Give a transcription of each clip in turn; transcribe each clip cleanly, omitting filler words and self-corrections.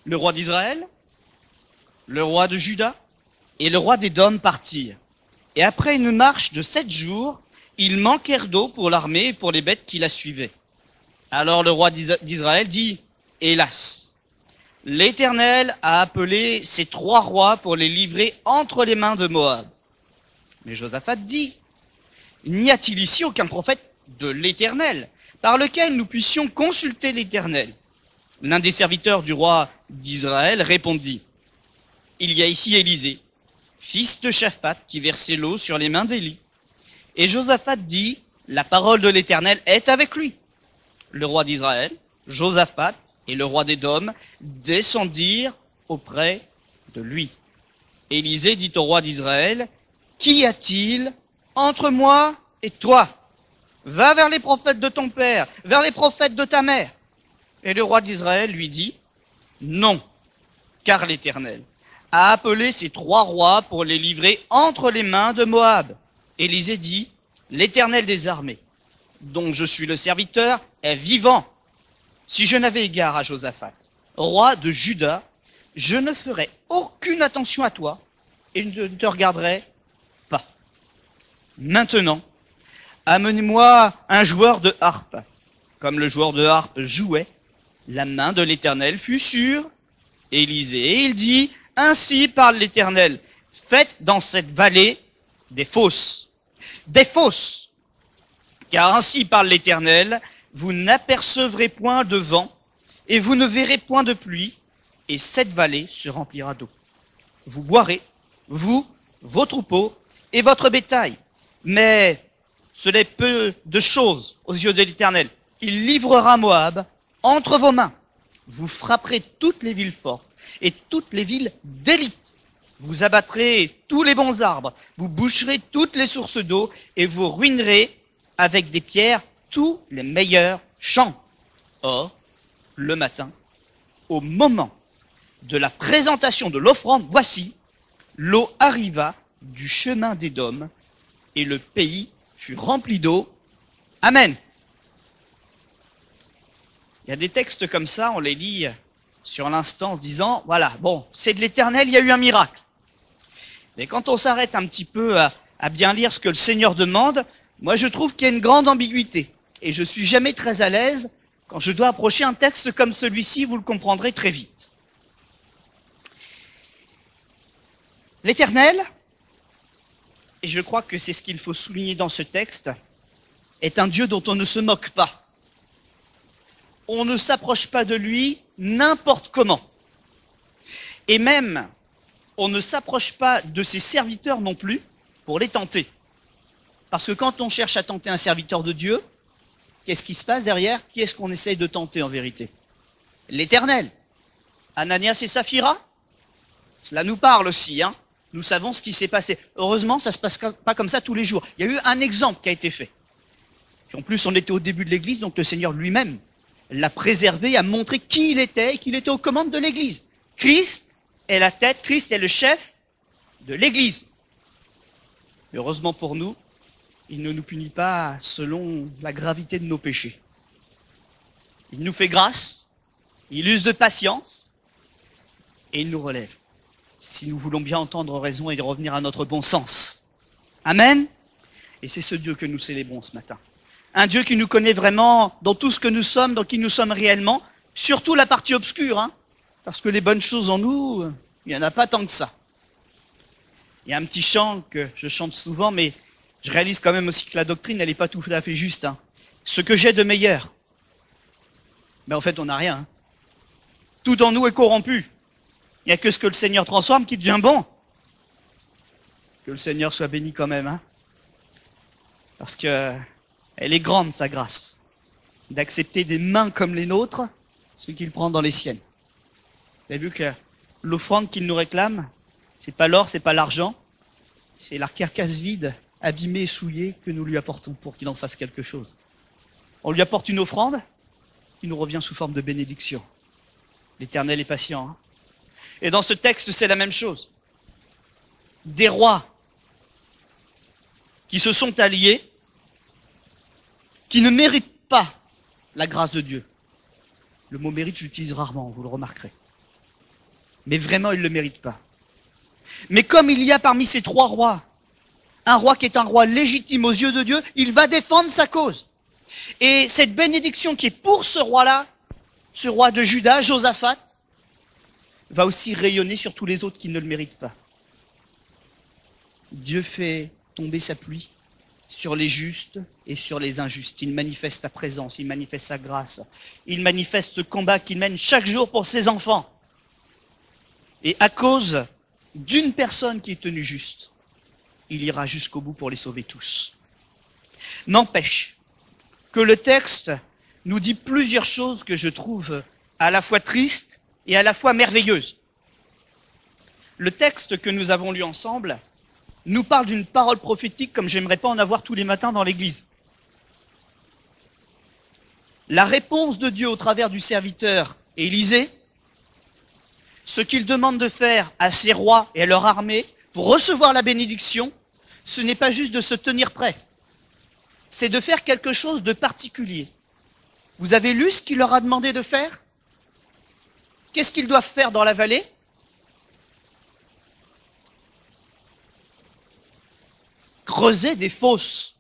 Le roi d'Israël, le roi de Juda et le roi d'Édom partirent. Et après une marche de 7 jours, ils manquèrent d'eau pour l'armée et pour les bêtes qui la suivaient. Alors le roi d'Israël dit, « Hélas, l'Éternel a appelé ces 3 rois pour les livrer entre les mains de Moab. » Mais Josaphat dit, « N'y a-t-il ici aucun prophète de l'Éternel par lequel nous puissions consulter l'Éternel ?» L'un des serviteurs du roi d'Israël répondit, « Il y a ici Élisée, fils de Shaphat, qui versait l'eau sur les mains d'Élie. » Et Josaphat dit, « La parole de l'Éternel est avec lui. » Le roi d'Israël, Josaphat et le roi d'Édom descendirent auprès de lui. Élisée dit au roi d'Israël, « Qu'y a-t-il entre moi et toi? Va vers les prophètes de ton père, vers les prophètes de ta mère. » Et le roi d'Israël lui dit, « Non, car l'Éternel a appelé ces 3 rois pour les livrer entre les mains de Moab. » Élisée dit, « L'Éternel des armées, dont je suis le serviteur, est vivant. Si je n'avais égard à Josaphat, roi de Juda, je ne ferais aucune attention à toi et ne te regarderais pas. Maintenant, amenez-moi un joueur de harpe. » Comme le joueur de harpe jouait, la main de l'Éternel fut sur Élisée. Il dit, « Ainsi parle l'Éternel, faites dans cette vallée des fosses. Des fosses. Car ainsi parle l'Éternel, vous n'apercevrez point de vent, et vous ne verrez point de pluie, et cette vallée se remplira d'eau. Vous boirez, vous, vos troupeaux, et votre bétail. Mais ce n'est peu de choses aux yeux de l'Éternel. Il livrera Moab entre vos mains. Vous frapperez toutes les villes fortes et toutes les villes d'élite. Vous abattrez tous les bons arbres, vous boucherez toutes les sources d'eau et vous ruinerez avec des pierres tous les meilleurs champs. » Or, le matin, au moment de la présentation de l'offrande, voici, l'eau arriva du chemin d'Édom et le pays fut rempli d'eau. Amen. Il y a des textes comme ça, on les lit sur l'instant en se disant, voilà, bon, c'est de l'Éternel, il y a eu un miracle. Mais quand on s'arrête un petit peu à bien lire ce que le Seigneur demande, moi je trouve qu'il y a une grande ambiguïté. Et je suis jamais très à l'aise quand je dois approcher un texte comme celui-ci, vous le comprendrez très vite. L'Éternel, et je crois que c'est ce qu'il faut souligner dans ce texte, est un Dieu dont on ne se moque pas. On ne s'approche pas de lui n'importe comment. Et même, on ne s'approche pas de ses serviteurs non plus pour les tenter. Parce que quand on cherche à tenter un serviteur de Dieu, qu'est-ce qui se passe derrière? Qui est-ce qu'on essaye de tenter en vérité? L'Éternel. Ananias et Saphira, cela nous parle aussi, hein. Nous savons ce qui s'est passé. Heureusement, ça ne se passe pas comme ça tous les jours. Il y a eu un exemple qui a été fait. Puis en plus, on était au début de l'Église, donc le Seigneur lui-même l'a préservé, a montré qui il était et qu'il était aux commandes de l'Église. Christ est la tête, Christ est le chef de l'Église. Heureusement pour nous, il ne nous punit pas selon la gravité de nos péchés. Il nous fait grâce, il use de patience et il nous relève. Si nous voulons bien entendre raison et revenir à notre bon sens. Amen. Et c'est ce Dieu que nous célébrons ce matin. Un Dieu qui nous connaît vraiment dans tout ce que nous sommes, dans qui nous sommes réellement, surtout la partie obscure, hein, parce que les bonnes choses en nous, il n'y en a pas tant que ça. Il y a un petit chant que je chante souvent, mais je réalise quand même aussi que la doctrine, elle n'est pas tout à fait juste. Hein. Ce que j'ai de meilleur. Mais en fait, on n'a rien. Hein. Tout en nous est corrompu. Il n'y a que ce que le Seigneur transforme qui devient bon. Que le Seigneur soit béni quand même. Hein. Parce que elle est grande, sa grâce. D'accepter des mains comme les nôtres, ce qu'il prend dans les siennes. Vous avez vu que l'offrande qu'il nous réclame, c'est pas l'or, c'est pas l'argent, c'est la carcasse vide, abîmée et souillée que nous lui apportons pour qu'il en fasse quelque chose. On lui apporte une offrande qui nous revient sous forme de bénédiction. L'Éternel est patient. Hein. Et dans ce texte, c'est la même chose. Des rois qui se sont alliés, qui ne méritent pas la grâce de Dieu. Le mot mérite, j'utilise rarement, vous le remarquerez. Mais vraiment, il ne le mérite pas. Mais comme il y a parmi ces 3 rois, un roi qui est un roi légitime aux yeux de Dieu, il va défendre sa cause. Et cette bénédiction qui est pour ce roi-là, ce roi de Juda, Josaphat, va aussi rayonner sur tous les autres qui ne le méritent pas. Dieu fait tomber sa pluie sur les justes et sur les injustes. Il manifeste sa présence, il manifeste sa grâce. Il manifeste ce combat qu'il mène chaque jour pour ses enfants. Et à cause d'une personne qui est tenue juste, il ira jusqu'au bout pour les sauver tous. N'empêche que le texte nous dit plusieurs choses que je trouve à la fois tristes et à la fois merveilleuses. Le texte que nous avons lu ensemble nous parle d'une parole prophétique comme j'aimerais pas en avoir tous les matins dans l'église. La réponse de Dieu au travers du serviteur Élisée, ce qu'il demande de faire à ses rois et à leur armée pour recevoir la bénédiction, ce n'est pas juste de se tenir prêt, c'est de faire quelque chose de particulier. Vous avez lu ce qu'il leur a demandé de faire? Qu'est-ce qu'ils doivent faire dans la vallée? Creuser des fosses.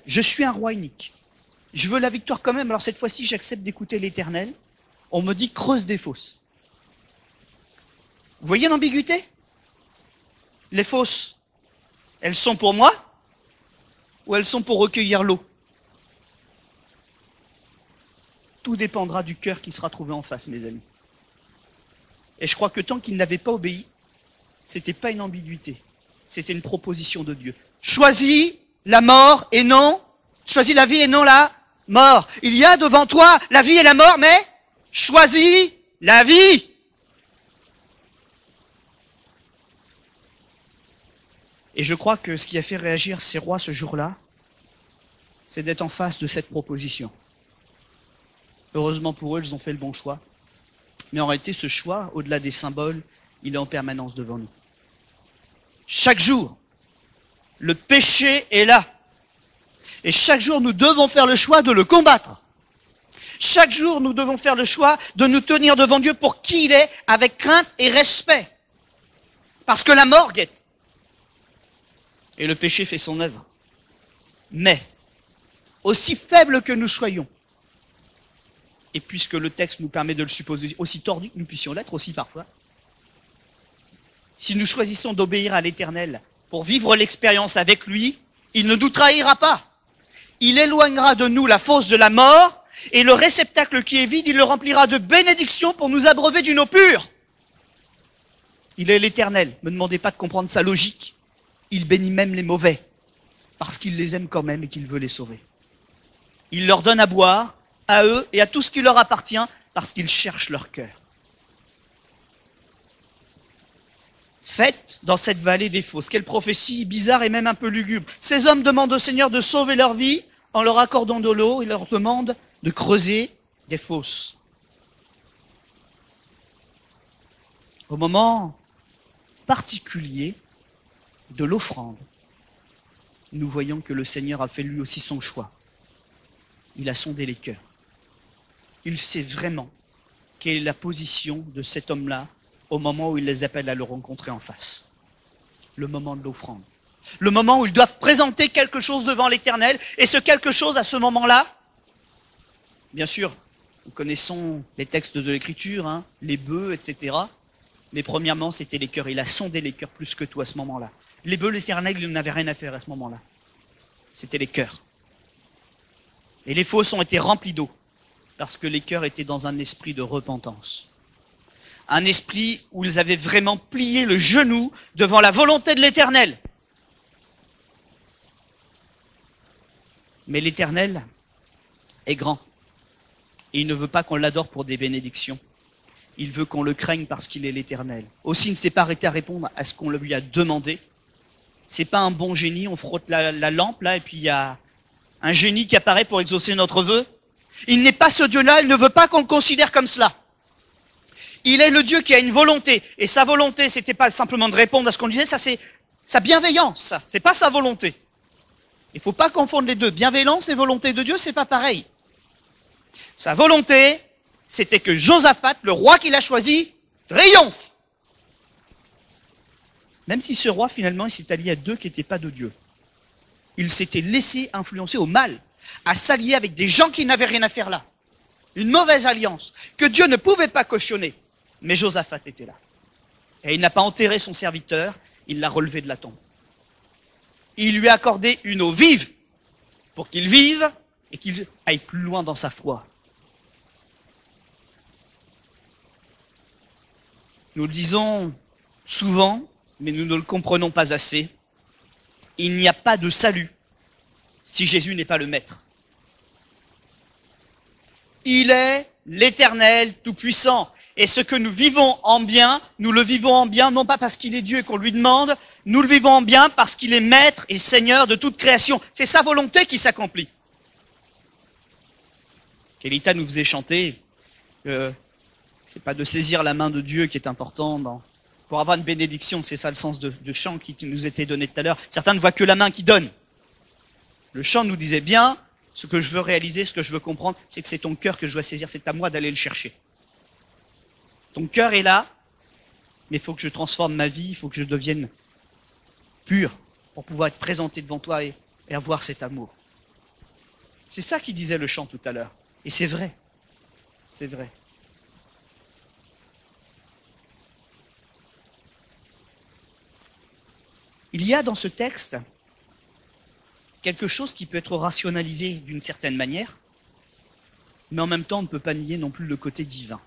Je suis un roi unique. Je veux la victoire quand même, alors cette fois-ci j'accepte d'écouter l'Éternel. On me dit creuse des fosses. Vous voyez l'ambiguïté? Les fosses, elles sont pour moi ou elles sont pour recueillir l'eau? Tout dépendra du cœur qui sera trouvé en face, mes amis. Et je crois que tant qu'ils n'avaient pas obéi, c'était pas une ambiguïté, c'était une proposition de Dieu. Choisis la mort et non, choisis la vie et non la mort. Il y a devant toi la vie et la mort, mais choisis la vie. Et je crois que ce qui a fait réagir ces rois ce jour-là, c'est d'être en face de cette proposition. Heureusement pour eux, ils ont fait le bon choix. Mais en réalité, ce choix, au-delà des symboles, il est en permanence devant nous. Chaque jour, le péché est là. Et chaque jour, nous devons faire le choix de le combattre. Chaque jour, nous devons faire le choix de nous tenir devant Dieu pour qui il est, avec crainte et respect. Parce que la mort guette. Et le péché fait son œuvre. Mais, aussi faibles que nous soyons, et puisque le texte nous permet de le supposer aussi tordu que nous puissions l'être aussi parfois, si nous choisissons d'obéir à l'Éternel pour vivre l'expérience avec lui, il ne nous trahira pas. Il éloignera de nous la fosse de la mort, et le réceptacle qui est vide, il le remplira de bénédictions pour nous abreuver d'une eau pure. Il est l'Éternel. Ne me demandez pas de comprendre sa logique. Il bénit même les mauvais, parce qu'il les aime quand même et qu'il veut les sauver. Il leur donne à boire, à eux et à tout ce qui leur appartient, parce qu'ils cherchent leur cœur. Faites dans cette vallée des fosses. Quelle prophétie bizarre et même un peu lugubre. Ces hommes demandent au Seigneur de sauver leur vie en leur accordant de l'eau. Il leur demande de creuser des fosses. Au moment particulier de l'offrande, nous voyons que le Seigneur a fait lui aussi son choix. Il a sondé les cœurs. Il sait vraiment quelle est la position de cet homme-là au moment où il les appelle à le rencontrer en face. Le moment de l'offrande. Le moment où ils doivent présenter quelque chose devant l'Éternel. Et ce quelque chose, à ce moment-là, bien sûr, nous connaissons les textes de l'Écriture, les bœufs, etc. Mais premièrement, c'était les cœurs. Il a sondé les cœurs plus que tout à ce moment-là. Les bœufs, l'Éternel, il n'avait rien à faire à ce moment-là. C'était les cœurs. Et les fosses ont été remplies d'eau, parce que les cœurs étaient dans un esprit de repentance. Un esprit où ils avaient vraiment plié le genou devant la volonté de l'Éternel. Mais l'Éternel est grand. Et il ne veut pas qu'on l'adore pour des bénédictions. Il veut qu'on le craigne parce qu'il est l'Éternel. Aussi, il ne s'est pas arrêté à répondre à ce qu'on lui a demandé. C'est pas un bon génie, on frotte la lampe là, et puis il y a un génie qui apparaît pour exaucer notre vœu. Il n'est pas ce Dieu-là, il ne veut pas qu'on le considère comme cela. Il est le Dieu qui a une volonté. Et sa volonté, c'était pas simplement de répondre à ce qu'on disait, ça c'est sa bienveillance, c'est pas sa volonté. Il faut pas confondre les deux. Bienveillance et volonté de Dieu, c'est pas pareil. Sa volonté, c'était que Josaphat, le roi qu'il a choisi, triomphe. Même si ce roi, finalement, il s'est allié à deux qui n'étaient pas de Dieu. Il s'était laissé influencer au mal, à s'allier avec des gens qui n'avaient rien à faire là. Une mauvaise alliance, que Dieu ne pouvait pas cautionner. Mais Josaphat était là. Et il n'a pas enterré son serviteur, il l'a relevé de la tombe. Il lui a accordé une eau vive pour qu'il vive et qu'il aille plus loin dans sa foi. Nous le disons souvent, mais nous ne le comprenons pas assez. Il n'y a pas de salut si Jésus n'est pas le Maître. Il est l'Éternel Tout-Puissant. Et ce que nous vivons en bien, nous le vivons en bien, non pas parce qu'il est Dieu et qu'on lui demande, nous le vivons en bien parce qu'il est Maître et Seigneur de toute création. C'est sa volonté qui s'accomplit. Kélita nous faisait chanter que c'est pas de saisir la main de Dieu qui est important pour avoir une bénédiction, c'est ça le sens de chant qui nous était donné tout à l'heure. Certains ne voient que la main qui donne. Le chant nous disait bien, ce que je veux réaliser, ce que je veux comprendre, c'est que c'est ton cœur que je dois saisir, c'est à moi d'aller le chercher. Ton cœur est là, mais il faut que je transforme ma vie, il faut que je devienne pur pour pouvoir être présenté devant toi et avoir cet amour. C'est ça qui disait le chant tout à l'heure. Et c'est vrai. C'est vrai. Il y a dans ce texte quelque chose qui peut être rationalisé d'une certaine manière, mais en même temps on ne peut pas nier non plus le côté divin.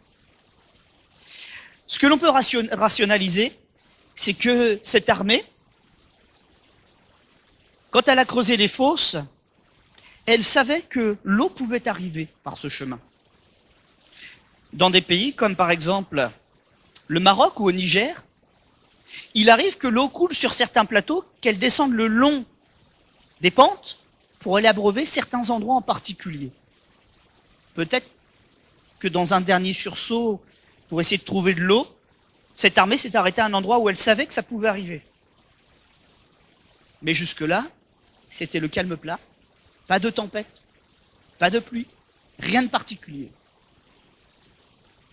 Ce que l'on peut rationaliser, c'est que cette armée, quand elle a creusé les fosses, elle savait que l'eau pouvait arriver par ce chemin. Dans des pays comme par exemple le Maroc ou au Niger, il arrive que l'eau coule sur certains plateaux, qu'elle descende le long des pentes pour aller abreuver certains endroits en particulier. Peut-être que dans un dernier sursaut, pour essayer de trouver de l'eau, cette armée s'est arrêtée à un endroit où elle savait que ça pouvait arriver. Mais jusque-là, c'était le calme plat, pas de tempête, pas de pluie, rien de particulier.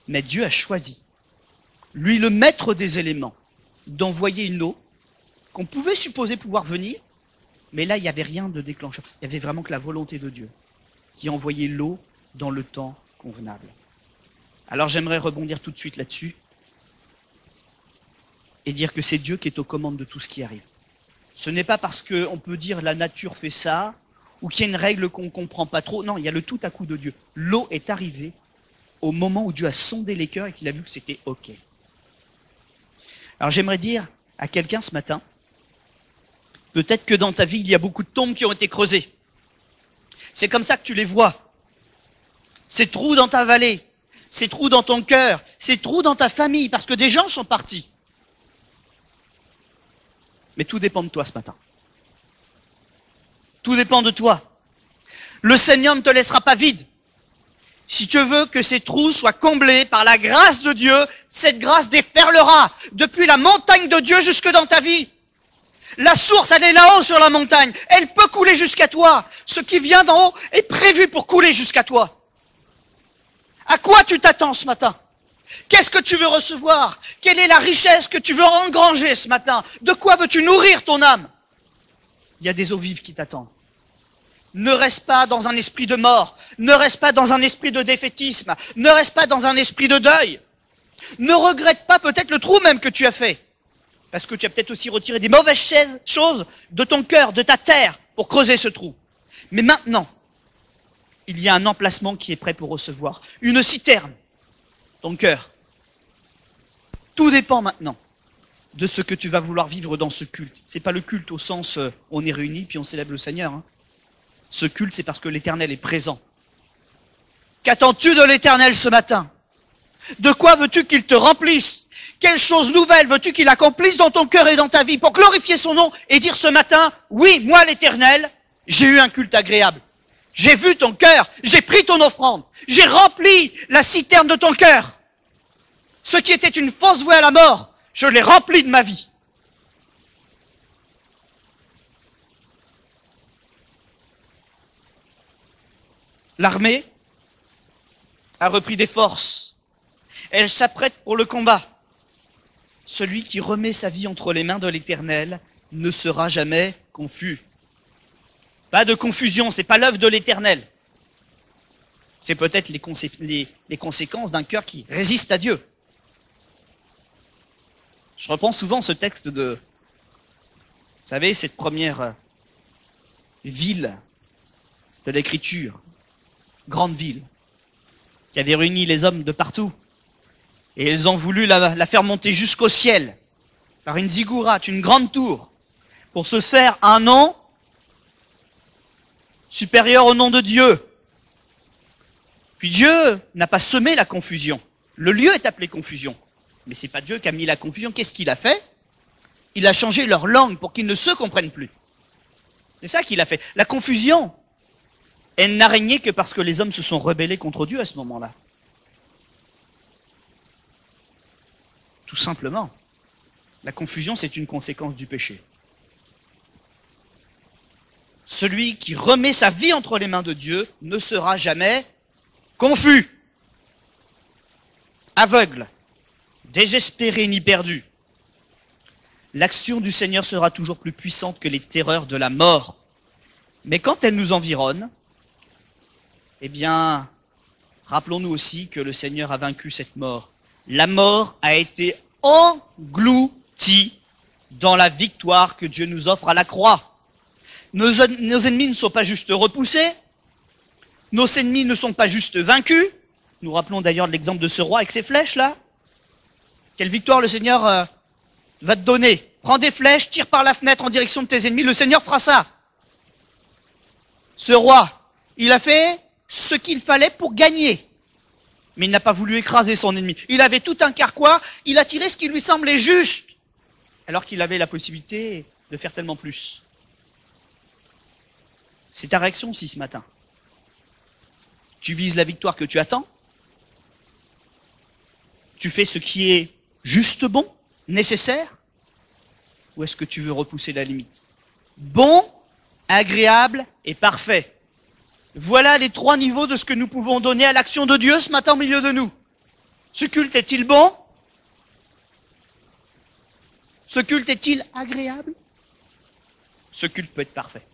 Mais Dieu a choisi, lui le maître des éléments, d'envoyer une eau qu'on pouvait supposer pouvoir venir, mais là, il n'y avait rien de déclencheur. Il y avait vraiment que la volonté de Dieu qui envoyait l'eau dans le temps convenable. Alors j'aimerais rebondir tout de suite là-dessus et dire que c'est Dieu qui est aux commandes de tout ce qui arrive. Ce n'est pas parce qu'on peut dire la nature fait ça ou qu'il y a une règle qu'on ne comprend pas trop. Non, il y a le tout à coup de Dieu. L'eau est arrivée au moment où Dieu a sondé les cœurs et qu'il a vu que c'était OK. Alors j'aimerais dire à quelqu'un ce matin, peut-être que dans ta vie, il y a beaucoup de tombes qui ont été creusées. C'est comme ça que tu les vois. Ces trous dans ta vallée, ces trous dans ton cœur, ces trous dans ta famille, parce que des gens sont partis. Mais tout dépend de toi ce matin. Tout dépend de toi. Le Seigneur ne te laissera pas vide. Si tu veux que ces trous soient comblés par la grâce de Dieu, cette grâce déferlera depuis la montagne de Dieu jusque dans ta vie. La source, elle est là-haut sur la montagne. Elle peut couler jusqu'à toi. Ce qui vient d'en haut est prévu pour couler jusqu'à toi. À quoi tu t'attends ce matin? Qu'est-ce que tu veux recevoir? Quelle est la richesse que tu veux engranger ce matin? De quoi veux-tu nourrir ton âme? Il y a des eaux vives qui t'attendent. Ne reste pas dans un esprit de mort. Ne reste pas dans un esprit de défaitisme. Ne reste pas dans un esprit de deuil. Ne regrette pas peut-être le trou même que tu as fait. Parce que tu as peut-être aussi retiré des mauvaises choses de ton cœur, de ta terre, pour creuser ce trou. Mais maintenant, il y a un emplacement qui est prêt pour recevoir. Une citerne. Ton cœur. Tout dépend maintenant de ce que tu vas vouloir vivre dans ce culte. C'est pas le culte au sens on est réunis puis on célèbre le Seigneur. Hein. Ce culte, c'est parce que l'Éternel est présent. Qu'attends-tu de l'Éternel ce matin? De quoi veux-tu qu'il te remplisse? Quelle chose nouvelle veux-tu qu'il accomplisse dans ton cœur et dans ta vie pour glorifier son nom et dire ce matin, oui, moi l'Éternel, j'ai eu un culte agréable. J'ai vu ton cœur, j'ai pris ton offrande, j'ai rempli la citerne de ton cœur. Ce qui était une fausse voie à la mort, je l'ai rempli de ma vie. L'armée a repris des forces. Elle s'apprête pour le combat. Celui qui remet sa vie entre les mains de l'Éternel ne sera jamais confus. Pas de confusion, c'est pas l'œuvre de l'Éternel. C'est peut-être les conséquences d'un cœur qui résiste à Dieu. Je reprends souvent ce texte de, vous savez, cette première ville de l'Écriture, grande ville, qui avait réuni les hommes de partout. Et ils ont voulu la faire monter jusqu'au ciel, par une ziggourate, une grande tour, pour se faire un nom supérieur au nom de Dieu. Puis Dieu n'a pas semé la confusion. Le lieu est appelé confusion. Mais ce n'est pas Dieu qui a mis la confusion. Qu'est-ce qu'il a fait? Il a changé leur langue pour qu'ils ne se comprennent plus. C'est ça qu'il a fait. La confusion, elle n'a régné que parce que les hommes se sont rebellés contre Dieu à ce moment-là. Tout simplement. La confusion, c'est une conséquence du péché. Celui qui remet sa vie entre les mains de Dieu ne sera jamais confus, aveugle, désespéré ni perdu. L'action du Seigneur sera toujours plus puissante que les terreurs de la mort. Mais quand elle nous environne, eh bien, rappelons-nous aussi que le Seigneur a vaincu cette mort. La mort a été engloutie dans la victoire que Dieu nous offre à la croix. Nos ennemis ne sont pas juste repoussés, nos ennemis ne sont pas juste vaincus. Nous rappelons d'ailleurs l'exemple de ce roi avec ses flèches là. Quelle victoire le Seigneur va te donner. Prends des flèches, tire par la fenêtre en direction de tes ennemis, le Seigneur fera ça. Ce roi, il a fait ce qu'il fallait pour gagner. Mais il n'a pas voulu écraser son ennemi. Il avait tout un carquois, il a tiré ce qui lui semblait juste, alors qu'il avait la possibilité de faire tellement plus. C'est ta réaction aussi ce matin. Tu vises la victoire que tu attends. Tu fais ce qui est juste bon, nécessaire. Ou est-ce que tu veux repousser la limite? Bon, agréable et parfait. Voilà les 3 niveaux de ce que nous pouvons donner à l'action de Dieu ce matin au milieu de nous. Ce culte est-il bon? Ce culte est-il agréable? Ce culte peut être parfait.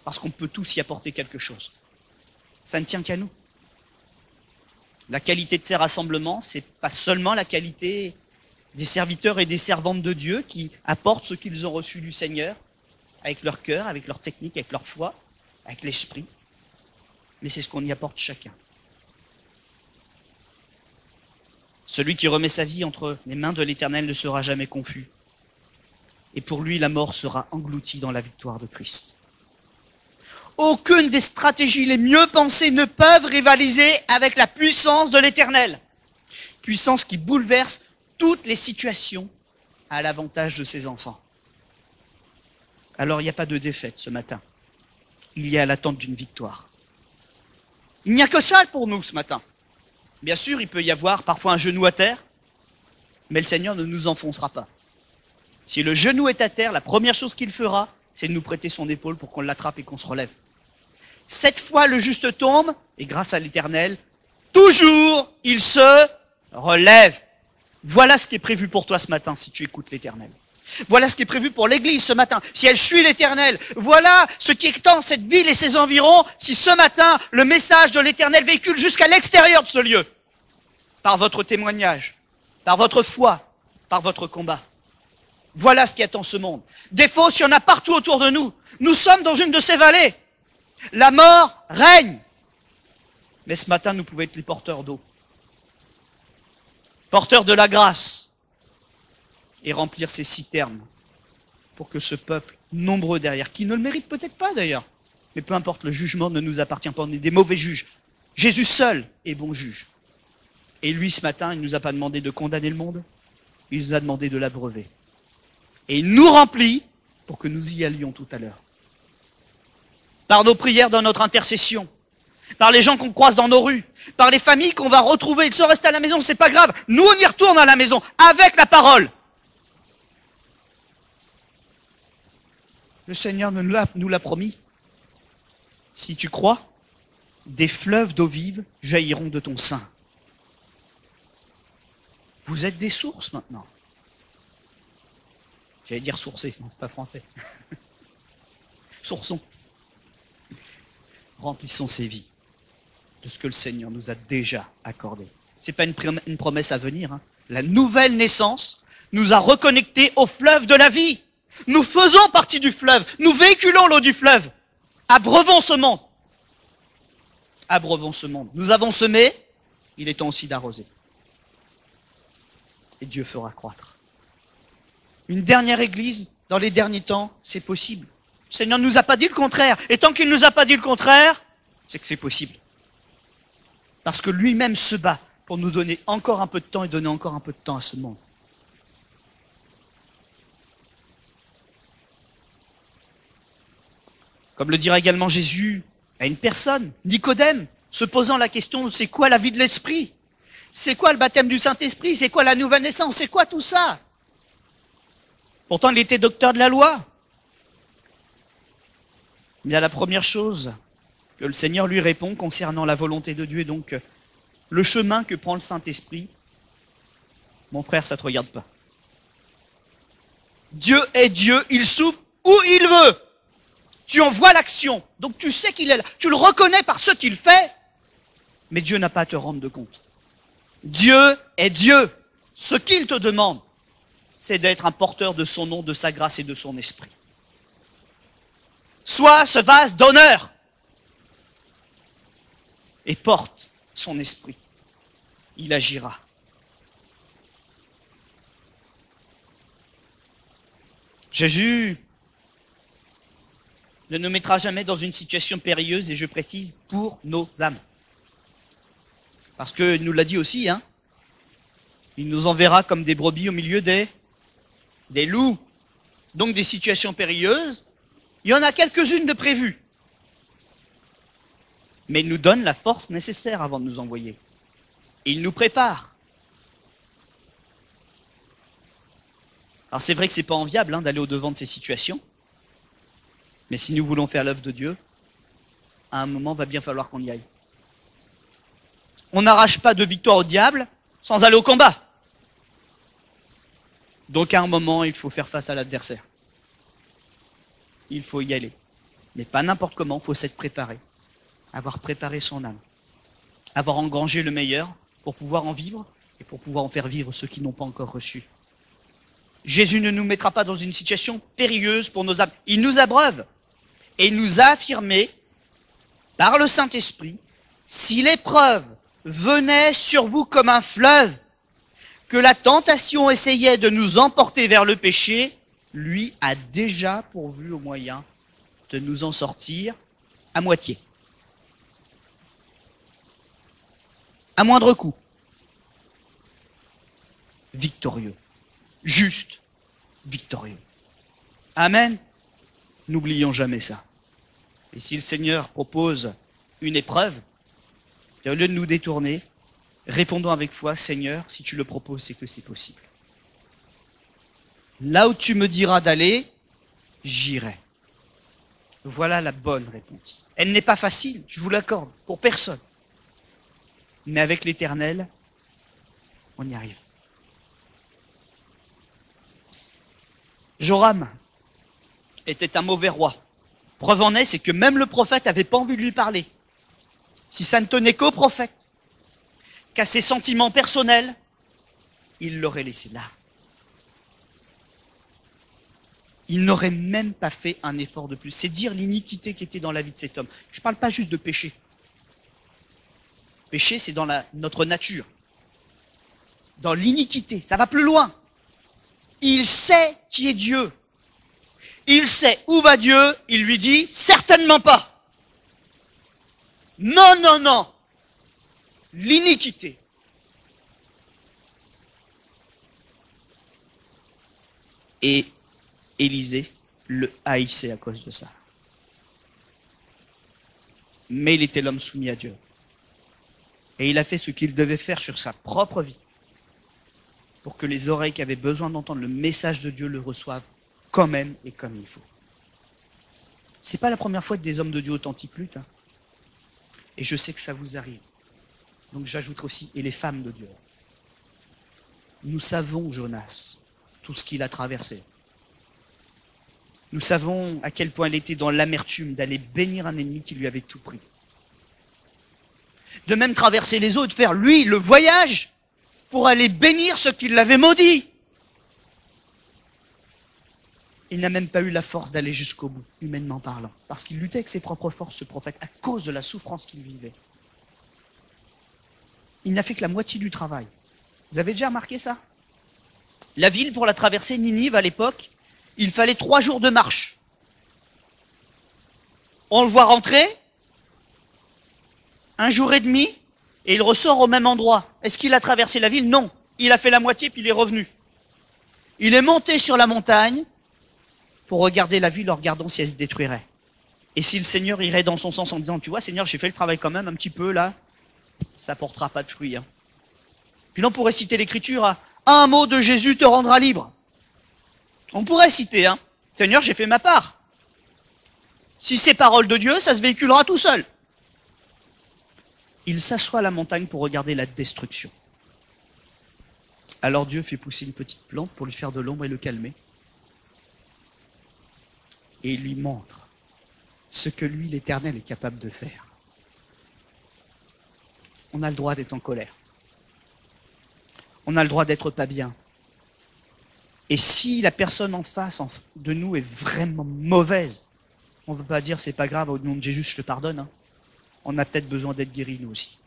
Parce qu'on peut tous y apporter quelque chose. Ça ne tient qu'à nous. La qualité de ces rassemblements, c'est pas seulement la qualité des serviteurs et des servantes de Dieu qui apportent ce qu'ils ont reçu du Seigneur, avec leur cœur, avec leur technique, avec leur foi, avec l'esprit, mais c'est ce qu'on y apporte chacun. Celui qui remet sa vie entre les mains de l'Éternel ne sera jamais confus. Et pour lui, la mort sera engloutie dans la victoire de Christ. Aucune des stratégies les mieux pensées ne peuvent rivaliser avec la puissance de l'Éternel. Puissance qui bouleverse toutes les situations à l'avantage de ses enfants. Alors il n'y a pas de défaite ce matin. Il y a l'attente d'une victoire. Il n'y a que ça pour nous ce matin. Bien sûr, il peut y avoir parfois un genou à terre, mais le Seigneur ne nous enfoncera pas. Si le genou est à terre, la première chose qu'il fera, c'est de nous prêter son épaule pour qu'on l'attrape et qu'on se relève. 7 fois le juste tombe, et grâce à l'Éternel, toujours il se relève. Voilà ce qui est prévu pour toi ce matin si tu écoutes l'Éternel. Voilà ce qui est prévu pour l'Église ce matin, si elle suit l'Éternel. Voilà ce qui étend cette ville et ses environs, si ce matin, le message de l'Éternel véhicule jusqu'à l'extérieur de ce lieu. Par votre témoignage, par votre foi, par votre combat. Voilà ce qui attend ce monde. Des fausses, il y en a partout autour de nous. Nous sommes dans une de ces vallées. La mort règne. Mais ce matin, nous pouvons être les porteurs d'eau. Porteurs de la grâce. Et remplir ces citernes pour que ce peuple, nombreux derrière, qui ne le mérite peut-être pas d'ailleurs, mais peu importe, le jugement ne nous appartient pas, on est des mauvais juges. Jésus seul est bon juge. Et lui, ce matin, il ne nous a pas demandé de condamner le monde, il nous a demandé de l'abreuver. Et il nous remplit pour que nous y allions tout à l'heure. Par nos prières, dans notre intercession, par les gens qu'on croise dans nos rues, par les familles qu'on va retrouver, ils sont restés à la maison, c'est pas grave. Nous, on y retourne à la maison, avec la parole. Le Seigneur nous l'a promis. Si tu crois, des fleuves d'eau vive jailliront de ton sein. Vous êtes des sources maintenant. J'allais dire sourcés, non, c'est pas français. Sourçons. Remplissons ces vies de ce que le Seigneur nous a déjà accordé. Ce n'est pas une promesse à venir. Hein. La nouvelle naissance nous a reconnectés au fleuve de la vie. Nous faisons partie du fleuve. Nous véhiculons l'eau du fleuve. Abreuvons ce monde. Abreuvons ce monde. Nous avons semé, il est temps aussi d'arroser. Et Dieu fera croître. Une dernière église, dans les derniers temps, c'est possible. Le Seigneur ne nous a pas dit le contraire. Et tant qu'il ne nous a pas dit le contraire, c'est que c'est possible. Parce que lui-même se bat pour nous donner encore un peu de temps et donner encore un peu de temps à ce monde. Comme le dira également Jésus à une personne, Nicodème, se posant la question, c'est quoi la vie de l'esprit? C'est quoi le baptême du Saint-Esprit? C'est quoi la nouvelle naissance? C'est quoi tout ça? Pourtant, il était docteur de la loi. Il y a la première chose que le Seigneur lui répond concernant la volonté de Dieu, et donc le chemin que prend le Saint-Esprit. Mon frère, ça ne te regarde pas. Dieu est Dieu, il souffle où il veut. Tu en vois l'action, donc tu sais qu'il est là. Tu le reconnais par ce qu'il fait, mais Dieu n'a pas à te rendre de compte. Dieu est Dieu. Ce qu'il te demande, c'est d'être un porteur de son nom, de sa grâce et de son esprit. Sois ce vase d'honneur et porte son esprit. Il agira. Jésus ne nous mettra jamais dans une situation périlleuse, et je précise, pour nos âmes. Parce qu'il nous l'a dit aussi, hein, il nous enverra comme des brebis au milieu des loups. Donc des situations périlleuses, il y en a quelques-unes de prévues. Mais il nous donne la force nécessaire avant de nous envoyer. Il nous prépare. Alors c'est vrai que ce n'est pas enviable hein, d'aller au-devant de ces situations. Mais si nous voulons faire l'œuvre de Dieu, à un moment, va bien falloir qu'on y aille. On n'arrache pas de victoire au diable sans aller au combat. Donc à un moment, il faut faire face à l'adversaire. Il faut y aller. Mais pas n'importe comment, il faut s'être préparé. Avoir préparé son âme. Avoir engrangé le meilleur pour pouvoir en vivre et pour pouvoir en faire vivre ceux qui n'ont pas encore reçu. Jésus ne nous mettra pas dans une situation périlleuse pour nos âmes. Il nous abreuve. Et il nous a affirmé, par le Saint-Esprit, si l'épreuve venait sur vous comme un fleuve, que la tentation essayait de nous emporter vers le péché, lui a déjà pourvu au moyen de nous en sortir à moitié. À moindre coût. Victorieux. Juste. Victorieux. Amen. N'oublions jamais ça. Et si le Seigneur propose une épreuve, au lieu de nous détourner, répondons avec foi, Seigneur, si tu le proposes, c'est que c'est possible. Là où tu me diras d'aller, j'irai. Voilà la bonne réponse. Elle n'est pas facile, je vous l'accorde, pour personne. Mais avec l'Éternel, on y arrive. Joram était un mauvais roi. Preuve en est, c'est que même le prophète n'avait pas envie de lui parler. Si ça ne tenait qu'au prophète, qu'à ses sentiments personnels, il l'aurait laissé là. Il n'aurait même pas fait un effort de plus. C'est dire l'iniquité qui était dans la vie de cet homme. Je ne parle pas juste de péché. Péché, c'est dans notre nature. Dans l'iniquité, ça va plus loin. Il sait qui est Dieu. Il sait où va Dieu, il lui dit certainement pas. Non, non, non. L'iniquité. Et Élisée le haïssait à cause de ça. Mais il était l'homme soumis à Dieu. Et il a fait ce qu'il devait faire sur sa propre vie pour que les oreilles qui avaient besoin d'entendre le message de Dieu le reçoivent quand même et comme il faut. C'est pas la première fois que des hommes de Dieu authentiques luttent. Hein. Et je sais que ça vous arrive. Donc j'ajouterai aussi, et les femmes de Dieu. Nous savons, Jonas, tout ce qu'il a traversé. Nous savons à quel point il était dans l'amertume d'aller bénir un ennemi qui lui avait tout pris. De même traverser les eaux, de faire, lui, le voyage pour aller bénir ceux qui l'avaient maudit. Il n'a même pas eu la force d'aller jusqu'au bout, humainement parlant, parce qu'il luttait avec ses propres forces, ce prophète, à cause de la souffrance qu'il vivait. Il n'a fait que la moitié du travail. Vous avez déjà remarqué ça? La ville, pour la traverser, Ninive, à l'époque, il fallait 3 jours de marche. On le voit rentrer, 1 jour et demi, et il ressort au même endroit. Est-ce qu'il a traversé la ville? Non. Il a fait la moitié, puis il est revenu. Il est monté sur la montagne pour regarder la ville en regardant si elle se détruirait. Et si le Seigneur irait dans son sens en disant, tu vois, Seigneur, j'ai fait le travail quand même un petit peu, là, ça portera pas de fruits. Hein. Puis là, on pourrait citer l'Écriture à un mot de Jésus te rendra libre. On pourrait citer, hein. Seigneur, j'ai fait ma part. Si c'est parole de Dieu, ça se véhiculera tout seul. Il s'assoit à la montagne pour regarder la destruction. Alors Dieu fait pousser une petite plante pour lui faire de l'ombre et le calmer. Et il lui montre ce que lui, l'Éternel, est capable de faire. On a le droit d'être en colère. On a le droit d'être pas bien. Et si la personne en face de nous est vraiment mauvaise, on ne veut pas dire c'est pas grave, au nom de Jésus, je te pardonne. Hein. On a peut-être besoin d'être guéri, nous aussi.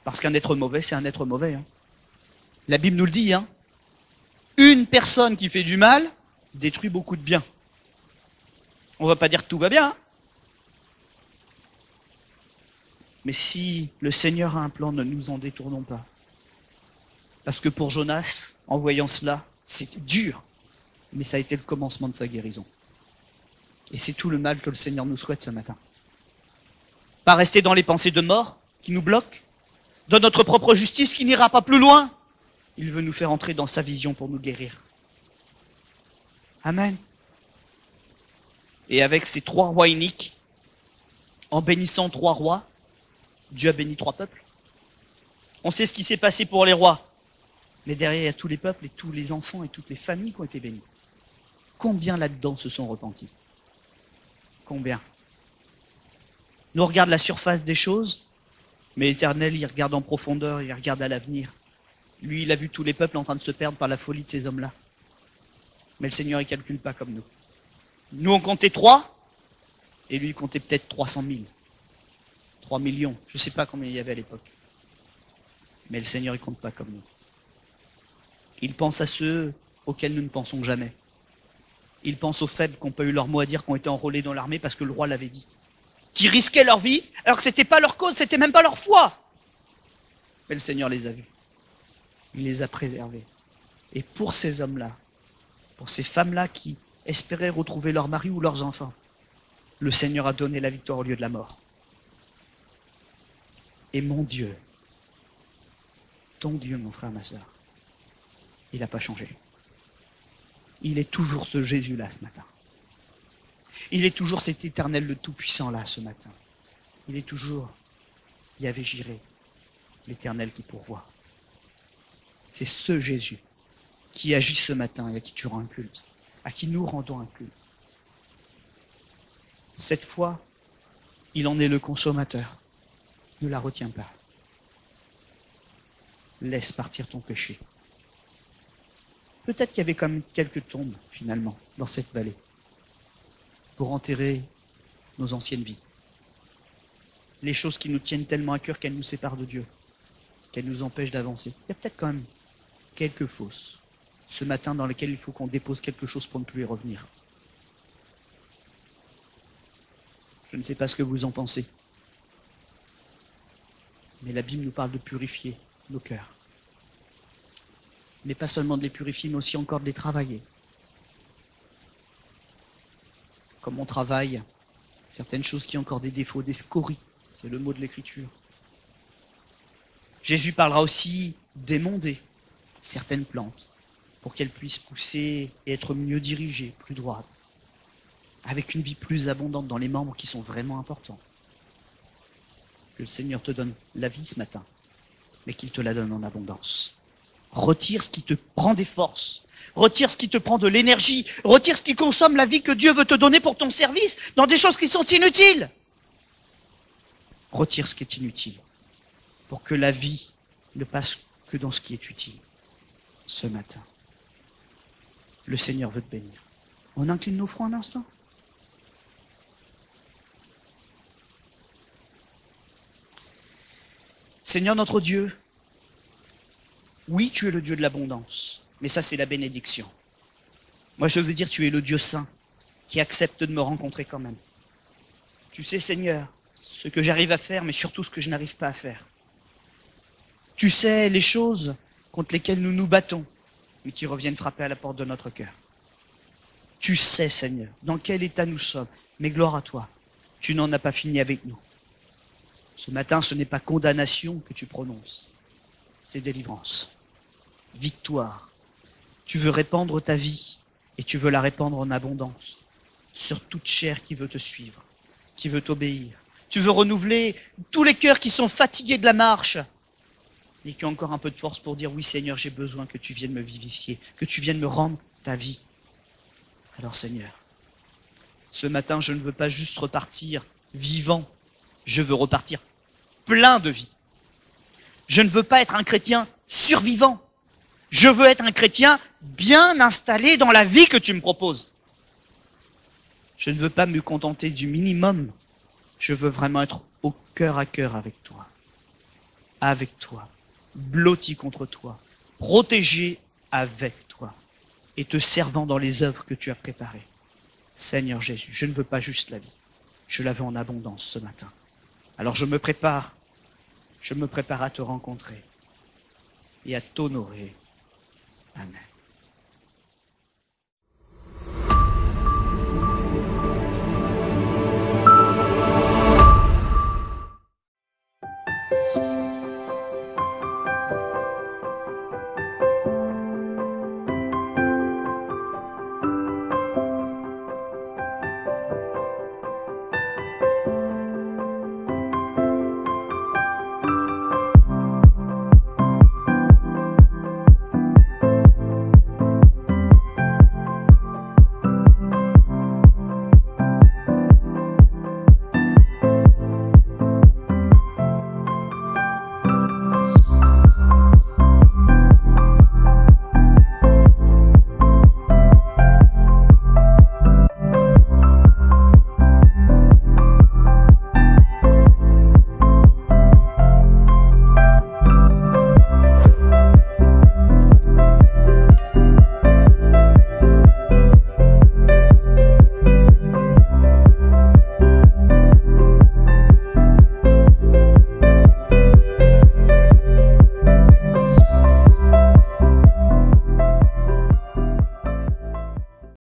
Parce qu'un être mauvais, c'est un être mauvais. Hein. La Bible nous le dit. Hein. Une personne qui fait du mal détruit beaucoup de bien. On ne va pas dire que tout va bien. Hein. Mais si le Seigneur a un plan, ne nous en détournons pas. Parce que pour Jonas, en voyant cela, c'était dur, mais ça a été le commencement de sa guérison. Et c'est tout le mal que le Seigneur nous souhaite ce matin. Pas rester dans les pensées de mort qui nous bloquent, dans notre propre justice qui n'ira pas plus loin. Il veut nous faire entrer dans sa vision pour nous guérir. Amen. Et avec ces 3 rois iniques, en bénissant 3 rois, Dieu a béni 3 peuples. On sait ce qui s'est passé pour les rois. Mais derrière, il y a tous les peuples et tous les enfants et toutes les familles qui ont été bénis. Combien là-dedans se sont repentis? Combien? Nous on regarde la surface des choses, mais l'Éternel, il regarde en profondeur, il regarde à l'avenir. Lui, il a vu tous les peuples en train de se perdre par la folie de ces hommes-là. Mais le Seigneur, il ne calcule pas comme nous. Nous, on comptait 3, et lui, il comptait peut-être 300 000. 3 millions, je ne sais pas combien il y avait à l'époque. Mais le Seigneur, il ne compte pas comme nous. Il pense à ceux auxquels nous ne pensons jamais. Il pense aux faibles qui n'ont pas eu leur mot à dire, qui ont été enrôlés dans l'armée parce que le roi l'avait dit. Qui risquaient leur vie, alors que ce n'était pas leur cause, ce n'était même pas leur foi. Mais le Seigneur les a vus. Il les a préservés. Et pour ces hommes-là, pour ces femmes-là qui espéraient retrouver leur mari ou leurs enfants, le Seigneur a donné la victoire au lieu de la mort. Et mon Dieu, ton Dieu, mon frère, ma sœur, il n'a pas changé. Il est toujours ce Jésus-là ce matin. Il est toujours cet Éternel le Tout-Puissant-là ce matin. Il est toujours Yahvé Jiré, l'Éternel qui pourvoit. C'est ce Jésus qui agit ce matin et à qui tu rends un culte, à qui nous rendons un culte. Cette fois, il en est le consommateur. Ne la retiens pas. Laisse partir ton péché. Peut-être qu'il y avait quand même quelques tombes, finalement, dans cette vallée, pour enterrer nos anciennes vies. Les choses qui nous tiennent tellement à cœur qu'elles nous séparent de Dieu, qu'elles nous empêchent d'avancer. Il y a peut-être quand même quelques fosses, ce matin, dans lesquelles il faut qu'on dépose quelque chose pour ne plus y revenir. Je ne sais pas ce que vous en pensez, mais la Bible nous parle de purifier nos cœurs. Mais pas seulement de les purifier, mais aussi encore de les travailler. Comme on travaille certaines choses qui ont encore des défauts, des scories, c'est le mot de l'Écriture. Jésus parlera aussi d'émonder certaines plantes pour qu'elles puissent pousser et être mieux dirigées, plus droites, avec une vie plus abondante dans les membres qui sont vraiment importants. que le Seigneur te donne la vie ce matin, mais qu'il te la donne en abondance. Retire ce qui te prend des forces, retire ce qui te prend de l'énergie, retire ce qui consomme la vie que Dieu veut te donner pour ton service dans des choses qui sont inutiles. Retire ce qui est inutile pour que la vie ne passe que dans ce qui est utile. Ce matin, le Seigneur veut te bénir. On incline nos fronts un instant. Seigneur notre Dieu, oui, tu es le Dieu de l'abondance, mais ça c'est la bénédiction. Moi je veux dire, tu es le Dieu saint qui accepte de me rencontrer quand même. Tu sais, Seigneur, ce que j'arrive à faire, mais surtout ce que je n'arrive pas à faire. Tu sais les choses contre lesquelles nous nous battons, mais qui reviennent frapper à la porte de notre cœur. Tu sais, Seigneur, dans quel état nous sommes, mais gloire à toi, tu n'en as pas fini avec nous. Ce matin, ce n'est pas condamnation que tu prononces, c'est délivrance, victoire. Tu veux répandre ta vie et tu veux la répandre en abondance sur toute chair qui veut te suivre, qui veut t'obéir. Tu veux renouveler tous les cœurs qui sont fatigués de la marche et qui ont encore un peu de force pour dire oui Seigneur, j'ai besoin que tu viennes me vivifier, que tu viennes me rendre ta vie. Alors Seigneur, ce matin, je ne veux pas juste repartir vivant, je veux repartir plein de vie. Je ne veux pas être un chrétien survivant. Je veux être un chrétien bien installé dans la vie que tu me proposes. Je ne veux pas me contenter du minimum. Je veux vraiment être au cœur à cœur avec toi, blotti contre toi, protégé avec toi et te servant dans les œuvres que tu as préparées. Seigneur Jésus, je ne veux pas juste la vie, je la veux en abondance ce matin. Alors je me prépare à te rencontrer et à t'honorer. Amen.